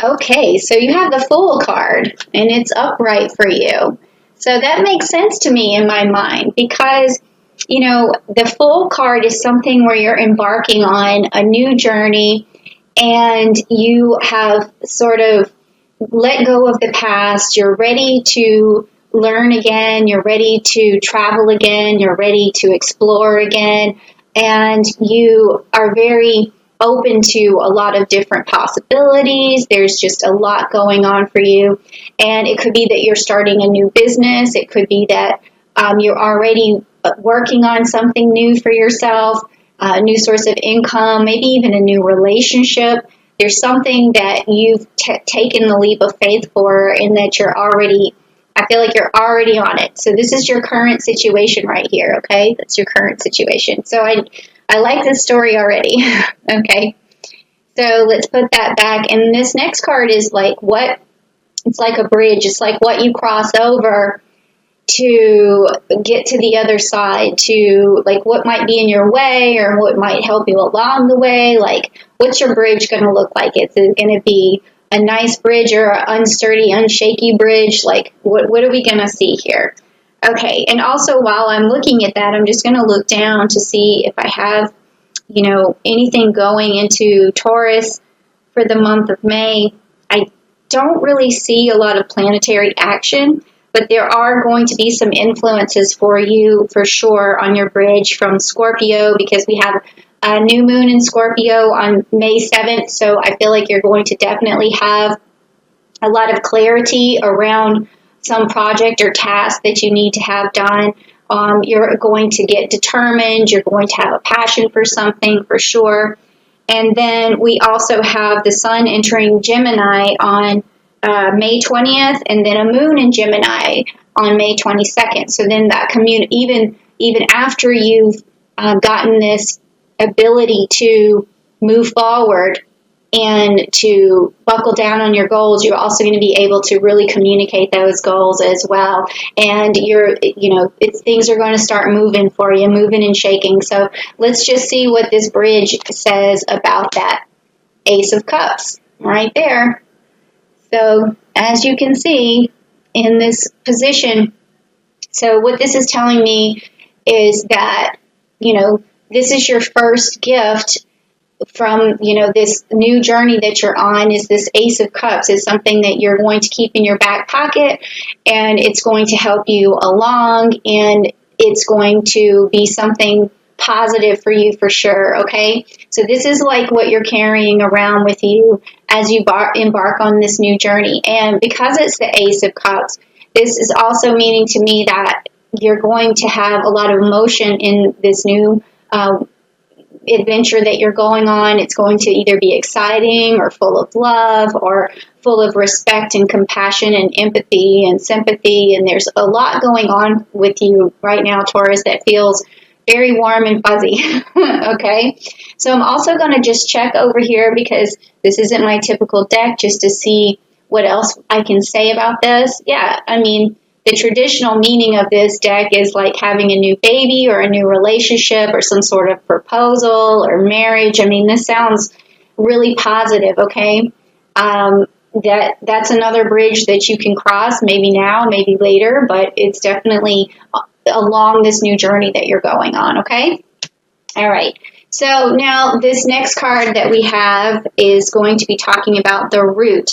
Okay, so you have the Fool card, and it's upright for you. So that makes sense to me in my mind because, the Fool card is something where you're embarking on a new journey and you have sort of let go of the past. You're ready to learn again. You're ready to travel again. You're ready to explore again. And you are very open to a lot of different possibilities. There's just a lot going on for you. And it could be that you're starting a new business. It could be that you're already working on something new for yourself, a new source of income, maybe even a new relationship. There's something that you've taken the leap of faith for and that I feel like you're already on it. So this is your current situation right here, okay? That's your current situation. So I like this story already, okay? So let's put that back. And this next card is it's like a bridge. It's like what you cross over to get to the other side, to like what might be in your way or what might help you along the way. Like, what's your bridge going to look like? Is it going to be a nice bridge or an unsturdy, unshaky bridge? Like, what are we going to see here? Okay, and also while I'm looking at that, I'm just going to look down to see if I have, anything going into Taurus for the month of May. I don't really see a lot of planetary action, but there are going to be some influences for you for sure on your bridge from Scorpio, because we have a new moon in Scorpio on May 7th. So I feel like you're going to definitely have a lot of clarity around some project or task that you need to have done. You're going to get determined. You're going to have a passion for something for sure. And then we also have the sun entering Gemini on May 20th, and then a moon in Gemini on May 22nd. So then that even after you've gotten this ability to move forward and to buckle down on your goals, you're also going to be able to really communicate those goals as well. And things are going to start moving for you, moving and shaking. So let's just see what this bridge says about that Ace of Cups right there. So as you can see in this position, so what this is telling me is that, this is your first gift from, this new journey that you're on. Is this Ace of Cups is something that you're going to keep in your back pocket, and it's going to help you along, and it's going to be something positive for you for sure, okay? So this is like what you're carrying around with you as you embark on this new journey. And because it's the Ace of Cups, this is also meaning to me that you're going to have a lot of emotion in this new adventure that you're going on. It's going to either be exciting or full of love or full of respect and compassion and empathy and sympathy. And there's a lot going on with you right now, Taurus, that feels very warm and fuzzy. Okay. So I'm also going to just check over here because this isn't my typical deck, just to see what else I can say about this. Yeah. I mean, the traditional meaning of this deck is like having a new baby or a new relationship or some sort of proposal or marriage. I mean, this sounds really positive. Okay. That's another bridge that you can cross, maybe now, maybe later, but it's definitely along this new journey that you're going on, okay? All right. So now this next card that we have is going to be talking about the root.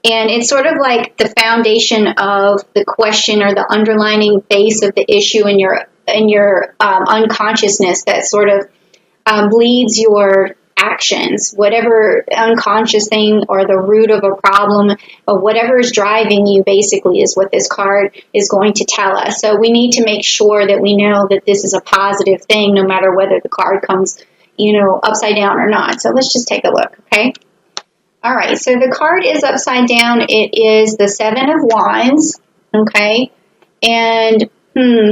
And it's sort of like the foundation of the question or the underlining base of the issue in your unconsciousness that sort of leads your actions, whatever unconscious thing or the root of a problem or whatever is driving you basically is what this card is going to tell us. So we need to make sure that we know that this is a positive thing no matter whether the card comes, upside down or not. So let's just take a look, okay? All right, so the card is upside down. It is the Seven of Wands, okay? And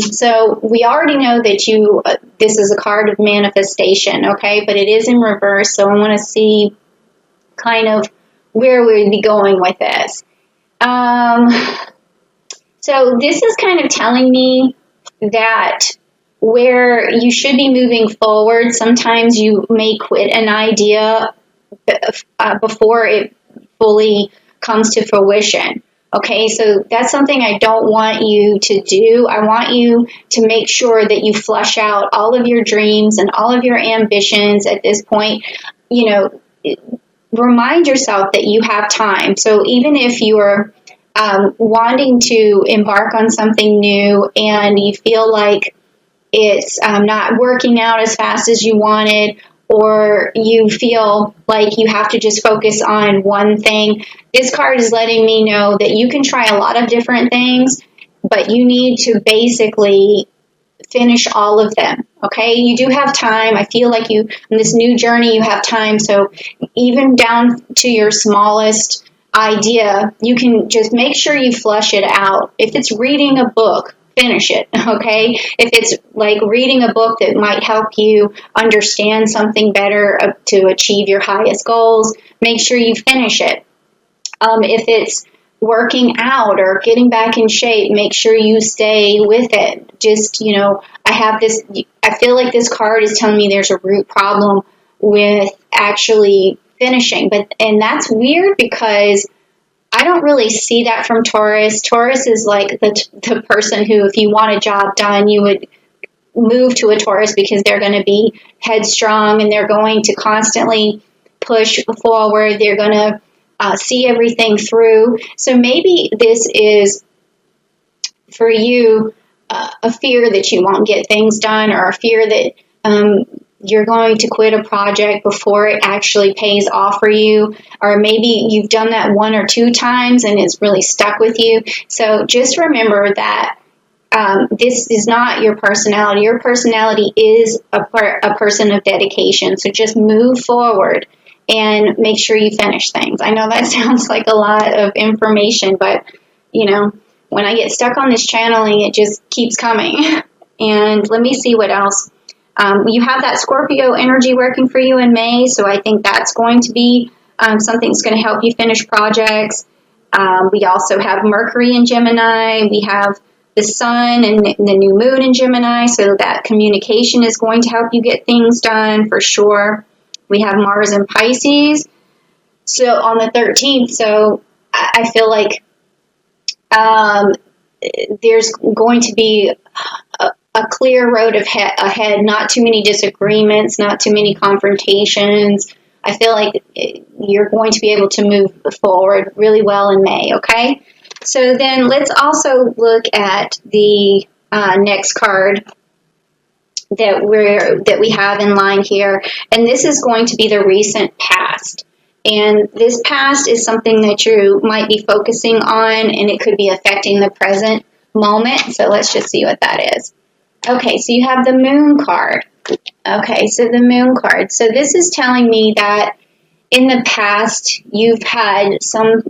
so we already know that this is a card of manifestation, okay? But it is in reverse, so I want to see kind of where we'd be going with this. So this is kind of telling me that where you should be moving forward, sometimes you may quit an idea before it fully comes to fruition. Okay, so that's something I don't want you to do. I want you to make sure that you flush out all of your dreams and all of your ambitions at this point. You know, remind yourself that you have time. So even if you're wanting to embark on something new and you feel like it's not working out as fast as you wanted, or you feel like you have to just focus on one thing, this card is letting me know that you can try a lot of different things, but you need to basically finish all of them. Okay, you do have time. I feel like you, in this new journey, you have time. So even down to your smallest idea, you can just make sure you flush it out. If it's reading a book, finish it. Okay, if it's like reading a book that might help you understand something better to achieve your highest goals, make sure you finish it. If it's working out or getting back in shape, make sure you stay with it. Just, I feel like this card is telling me there's a root problem with actually finishing. And that's weird because I don't really see that from Taurus. Taurus is like the person who, if you want a job done, you would move to a Taurus because they're going to be headstrong and they're going to constantly push forward. They're going to see everything through. So maybe this is for you a fear that you won't get things done, or a fear that you're going to quit a project before it actually pays off for you, or maybe you've done that 1 or 2 times and it's really stuck with you. So just remember that this is not your personality. Your personality is a person of dedication. So just move forward and make sure you finish things. I know that sounds like a lot of information, but when I get stuck on this channeling, it just keeps coming. And let me see what else. You have that Scorpio energy working for you in May, so I think that's going to be something that's going to help you finish projects. We also have Mercury in Gemini. We have the Sun and the new moon in Gemini, so that communication is going to help you get things done for sure. We have Mars in Pisces, so on the 13th. So I feel like there's going to be a clear road ahead, not too many disagreements, not too many confrontations. I feel like you're going to be able to move forward really well in May, okay? So then let's also look at the next card that we have in line here, and this is going to be the recent past. And this past is something that you might be focusing on, and it could be affecting the present moment. So let's just see what that is. Okay, so you have the Moon card. Okay, so the Moon card. So this is telling me that in the past you've had some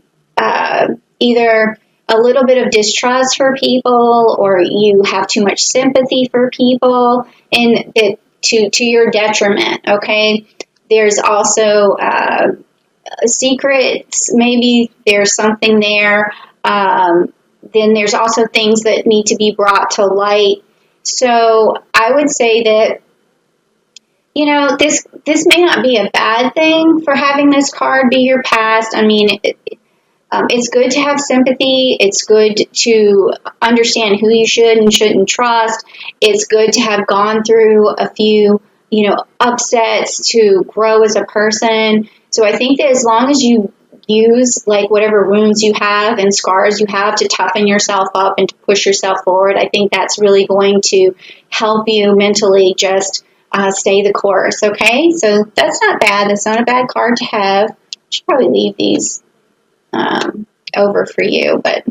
either a little bit of distrust for people, or you have too much sympathy for people, and that to your detriment. Okay, there's also secrets. Maybe there's something there. Then there's also things that need to be brought to light. So I would say that, this may not be a bad thing for having this card be your past. I mean, it's good to have sympathy. It's good to understand who you should and shouldn't trust. It's good to have gone through a few, upsets to grow as a person. So I think that as long as you use like whatever wounds you have and scars you have to toughen yourself up and to push yourself forward, I think that's really going to help you mentally just stay the course. Okay, so that's not bad. That's not a bad card to have. I should probably leave these over for you, but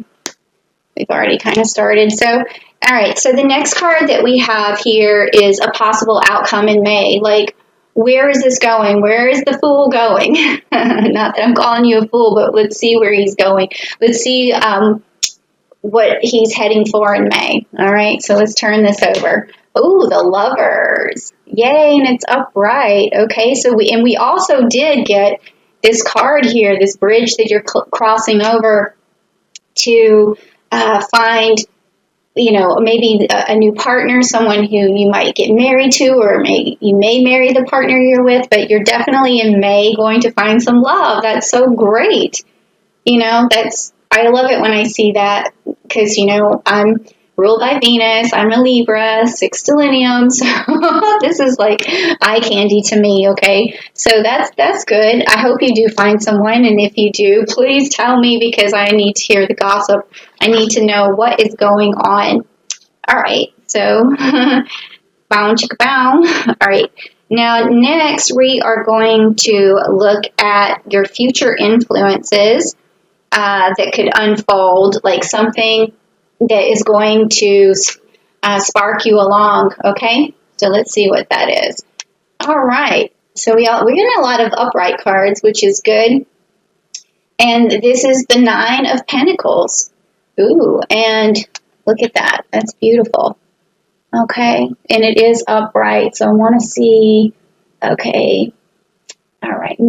we've already kind of started. So, all right, so the next card that we have here is a possible outcome in May. Like, where is this going? Where is the Fool going? Not that I'm calling you a fool, but let's see where he's going. Let's see what he's heading for in May. All right, so let's turn this over. Oh, the Lovers. Yay, and it's upright. Okay, so we also did get this card here, this bridge that you're crossing over to find, maybe a new partner, someone who you might get married to, or you may marry the partner you're with, but you're definitely in May going to find some love. That's so great. You know, I love it when I see that because, you know, I'm ruled by Venus. I'm a Libra, 6 stellium. So this is like eye candy to me. Okay. So that's good. I hope you do find someone. And if you do, please tell me because I need to hear the gossip. I need to know what is going on. All right. So bow chicka bow. All right. Now, next we are going to look at your future influences that could unfold, like something that is going to spark you along. Okay, so let's see what that is. All right, so we're getting a lot of upright cards, which is good. And this is the 9 of Pentacles. Ooh, and look at that. That's beautiful. Okay, and it is upright, so I want to see. Okay, all right,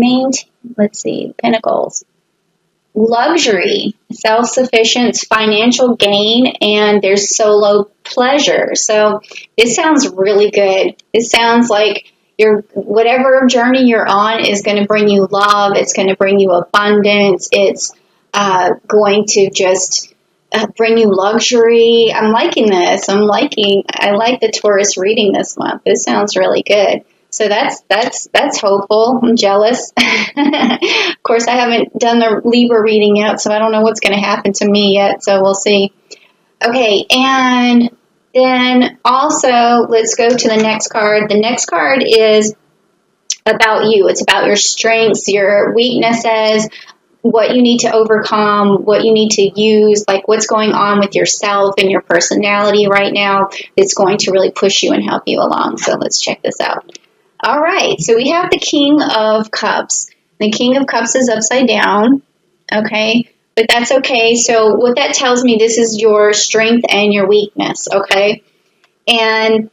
let's see, Pentacles. Luxury, self-sufficiency, financial gain, and there's solo pleasure. So this sounds really good. It sounds like whatever journey you're on is going to bring you love. It's going to bring you abundance. It's going to just bring you luxury. I'm liking this. I like the Taurus reading this month. This sounds really good. So that's hopeful. I'm jealous. Of course, I haven't done the Libra reading yet, so I don't know what's going to happen to me yet. So we'll see. Okay, and then also let's go to the next card. The next card is about you. It's about your strengths, your weaknesses, what you need to overcome, what you need to use, like what's going on with yourself and your personality right now that's going to really push you and help you along. So let's check this out. All right, so we have the King of Cups. The King of Cups is upside down, okay? But that's okay. So what that tells me, this is your strength and your weakness, okay? And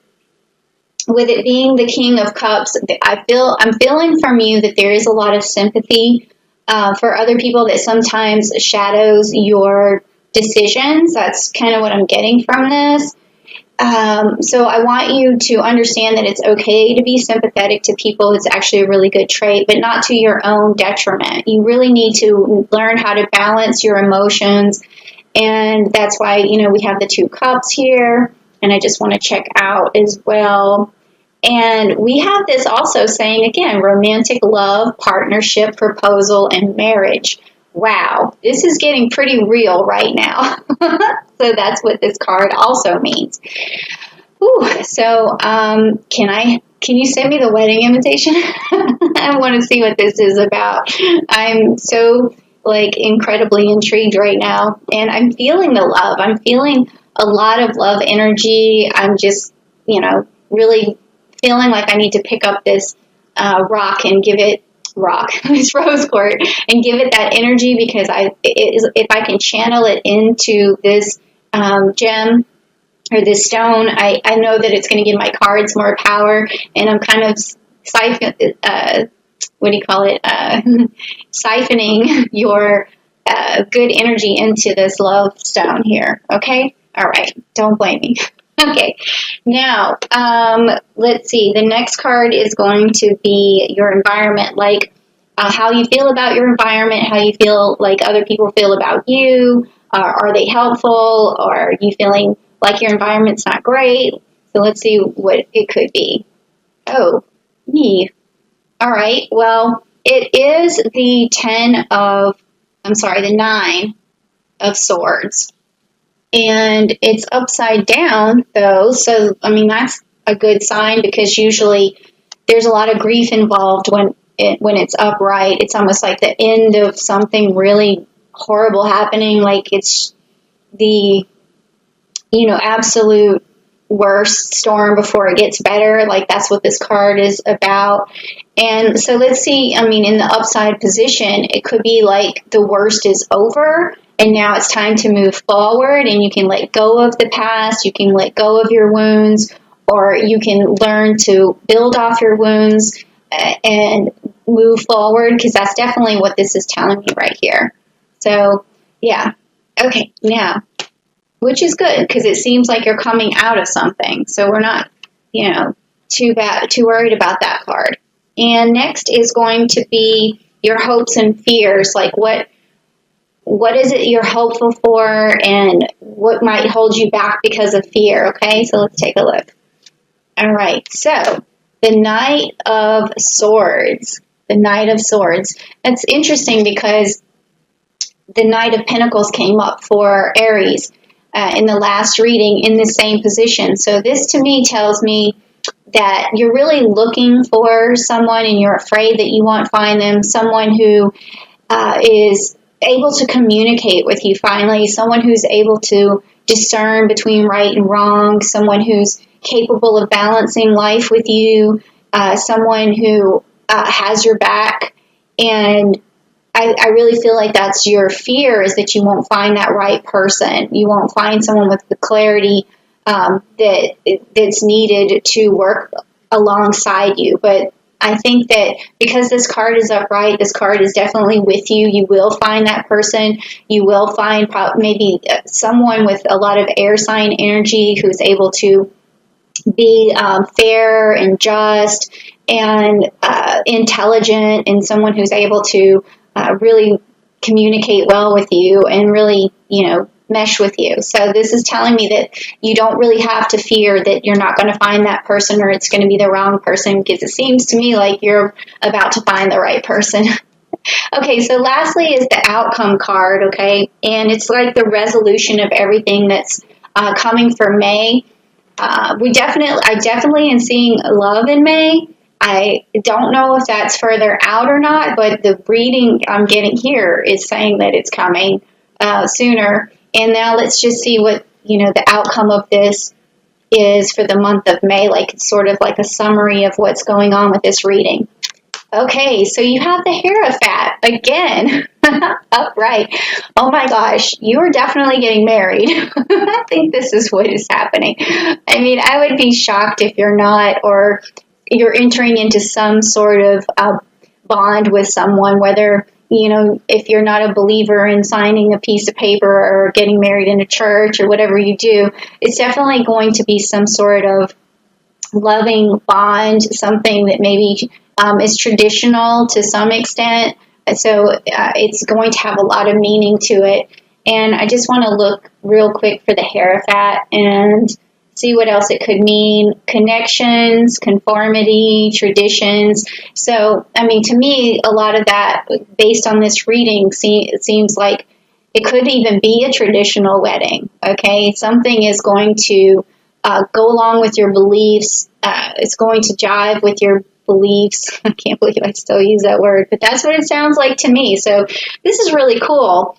with it being the King of Cups, I'm feeling from you that there is a lot of sympathy for other people that sometimes shadows your decisions. That's kind of what I'm getting from this. So I want you to understand that it's okay to be sympathetic to people. It's actually a really good trait, but not to your own detriment. You really need to learn how to balance your emotions. And that's why, you know, we have the 2 cups here. And I just want to check out as well. And we have this also saying, again, romantic love, partnership, proposal, and marriage. Wow, this is getting pretty real right now. So that's what this card also means. Ooh, so can you send me the wedding invitation? I want to see what this is about. I'm so incredibly intrigued right now, and I'm feeling the love. I'm feeling a lot of love energy. I'm just, really feeling like I need to pick up this rock and give it this rose quartz and give it that energy, because if I can channel it into this gem or this stone, I know that it's going to give my cards more power, and I'm kind of siphoning your good energy into this love stone here. Okay, all right, don't blame me. Okay, now let's see. The next card is going to be your environment, like how you feel about your environment, how you feel like other people feel about you. Are they helpful, or are you feeling like your environment's not great? So let's see what it could be. Oh, me. All right. Well, it is the 9 of swords. And it's upside down, though, so, that's a good sign, because usually there's a lot of grief involved when it's upright. It's almost like the end of something really horrible happening, like it's the, absolute worst storm before it gets better. Like, that's what this card is about. And so let's see, in the upside position, it could be like the worst is over, and now it's time to move forward, and you can let go of the past, you can let go of your wounds, or you can learn to build off your wounds and move forward, because that's definitely what this is telling me right here. So, yeah. Okay, now, which is good, because it seems like you're coming out of something, so we're not, too worried about that card. And next is going to be your hopes and fears, like what what is it you're hopeful for, and what might hold you back because of fear. Okay, so let's take a look. All right, so the Knight of Swords. The Knight of Swords. That's interesting because the Knight of Pentacles came up for Aries in the last reading in the same position. So this to me tells me that you're really looking for someone and you're afraid that you won't find them, someone who is able to communicate with you finally, someone who's able to discern between right and wrong, someone who's capable of balancing life with you, someone who has your back. And I really feel like that's your fear, is that you won't find that right person. You won't find someone with the clarity that's needed to work alongside you. But I think that because this card is upright, this card is definitely with you. You will find that person. You will find maybe someone with a lot of air sign energy who's able to be fair and just and intelligent, and someone who's able to really communicate well with you and really, mesh with you. So this is telling me that you don't really have to fear that you're not going to find that person or it's going to be the wrong person, because it seems to me like you're about to find the right person. Okay, so lastly is the outcome card, okay? And it's like the resolution of everything that's coming for May. I definitely am seeing love in May. I don't know if that's further out or not, but the reading I'm getting here is saying that it's coming sooner. And now let's just see what, the outcome of this is for the month of May. Like, it's sort of like a summary of what's going on with this reading. Okay, so you have the Hierophant again, upright. Oh my gosh, you are definitely getting married. I think this is what is happening. I mean, I would be shocked if you're not, or you're entering into some sort of bond with someone, whether, if you're not a believer in signing a piece of paper or getting married in a church or whatever you do, it's definitely going to be some sort of loving bond, something that maybe is traditional to some extent. So it's going to have a lot of meaning to it. And I just want to look real quick for the Hierophant and see what else it could mean. Connections, conformity, traditions. So, I mean, to me, a lot of that, based on this reading, it seems like it could even be a traditional wedding, okay? Something is going to go along with your beliefs. It's going to jive with your beliefs. I can't believe I still use that word, but that's what it sounds like to me. So this is really cool.